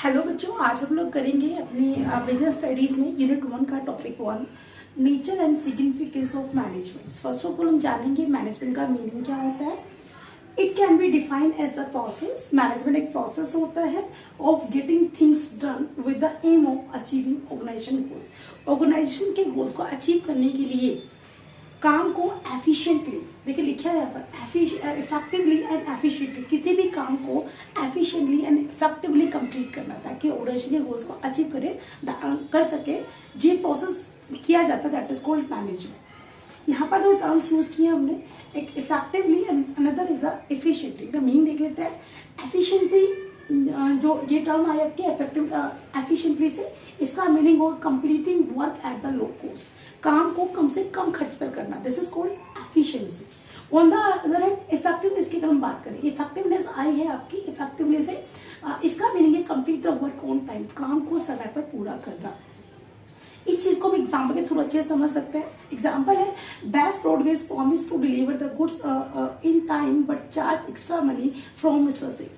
Hello बच्चों, आज हम लोग करेंगे अपनी बिजनेस स्टडीज में यूनिट 1 का topic 1 nature and significance of management. First of all हम जानेंगे मैनेजमेंट का मीनिंग क्या होता है। It can be defined as the process. Management एक प्रोसेस होता है of getting things done with the aim of achieving organisation goals. Organisation के गोल को अचीव करने के लिए काम को एफिशिएंटली, देखिए लिखा है यहाँ पर इफेक्टिवली एंड एफिशिएंटली, किसी भी काम को एफिशिएंटली एंड इफेक्टिवली कंप्लीट करना ताकि ऑर्गेनाइजेशन के गोल्स को अचीव कर सके। जो प्रोसेस किया जाता है दैट इज कॉल्ड मैनेजमेंट। यहाँ पर दो टर्म्स यूज किए हमने, एक effectively and another is efficiently. का मीनिंग देख लेते हैं। एफिशिएंसी, जो ये टर्म आया आपके इफेक्टिव एफिशिएंटली से, इसका मीनिंग होगा completing work at the low cost, काम को कम से कम खर्च पर करना। This is called efficiency. On the other hand effectiveness की हम बात करें, इफेक्टिवनेस आई है आपकी इफेक्टिवनेस है, इसका मीनिंग है complete the work on time, काम को समय पर पूरा करना। इस चीज को हम एग्जाम्पल के थ्रू अच्छे से समझ सकते हैं। एग्जाम्पल है best roadways promise to deliver the goods in time but charge extra money from mister Singh.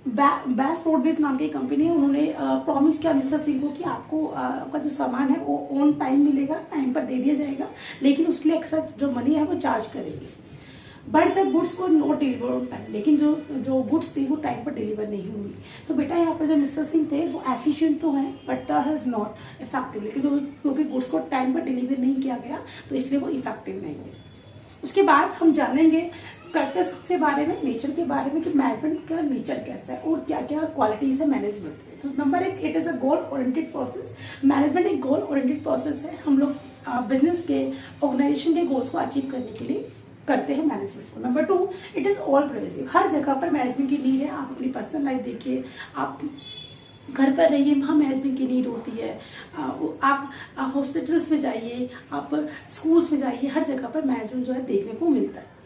Best roadways नाम की कंपनी है, उन्होंने प्रॉमिस किया मिस्टर सिंह को कि आपको आपका जो सामान है वो ऑन टाइम मिलेगा, टाइम पर दे दिया जाएगा, लेकिन उसके लिए एक्स्ट्रा जो मनी है वो चार्ज करेंगे। बट द गुड्स को नॉट डिलीवर ऑन टाइम, लेकिन जो गुड्स थी वो टाइम पर डिलीवर नहीं हुई। तो बेटा यहाँ पर जो मिस्टर सिंह थे वो एफिशिएंट तो हैं बट इज नॉट इफेक्टिव, लेकिन क्योंकि गुड्स को टाइम पर डिलीवर नहीं किया गया तो इसलिए वो इफेक्टिव नहीं है। उसके बाद हम जानेंगे कैरेक्टर्स के बारे में, नेचर के बारे में कि मैनेजमेंट का नेचर कैसा है और क्या क्या क्वालिटीज है मैनेजमेंट में। तो number 1, it is a goal oriented process. Management एक गोल ओरिएंटेड प्रोसेस है। हम लोग बिजनेस के ऑर्गेनाइजेशन के गोल्स को अचीव करने के लिए करते हैं मैनेजमेंट को। Number 2, it is all pervasive. हर जगह पर मैनेजमेंट की नीड है। आप अपनी पर्सनल लाइफ देखिए, आप घर पर रहिए, वहाँ मैनेजमेंट की नीड होती है। आप हॉस्पिटल्स में जाइए, आप स्कूल्स में जाइए, हर जगह पर मैनेजमेंट जो है देखने को मिलता है।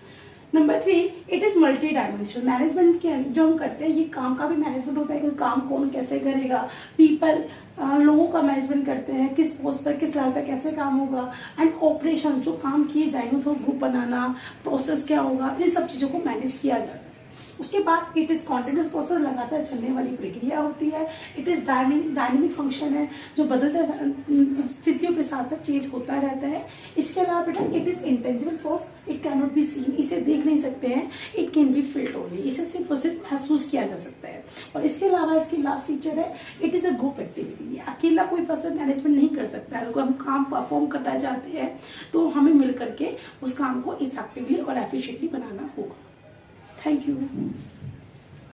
Number 3, it is multi dimensional. Management के जो हम करते हैं ये काम का भी मैनेजमेंट होता है कि काम कौन कैसे करेगा। पीपल, लोगों का मैनेजमेंट करते हैं, किस पोस्ट पर किस लेवल पर कैसे काम होगा। एंड ऑपरेशन, जो काम किए जाएंगे तो ग्रुप बनाना, प्रोसेस क्या होगा, इन सब चीज़ों को मैनेज किया जाता है। उसके बाद इट इज कॉन्टिन्यूस प्रोसेस, लगातार चलने वाली प्रक्रिया होती है। इट इज डायनेमिक फंक्शन है, जो बदलते स्थितियों के साथ साथ चेंज होता रहता है। इसके अलावा बेटा it is intangible force, it can not be seen, इसे देख नहीं सकते हैं। It can B field only, इसे सिर्फ और सिर्फ महसूस किया जा सकता है। और इसके अलावा इसकी लास्ट फीचर है it is a group activity. अकेला कोई पर्सन मैनेजमेंट नहीं कर सकता है। अगर हम काम परफॉर्म करना चाहते हैं तो हमें मिल करके उस काम को इफेक्टिवली और एफिशिएंटली बनाना होगा। Thank you.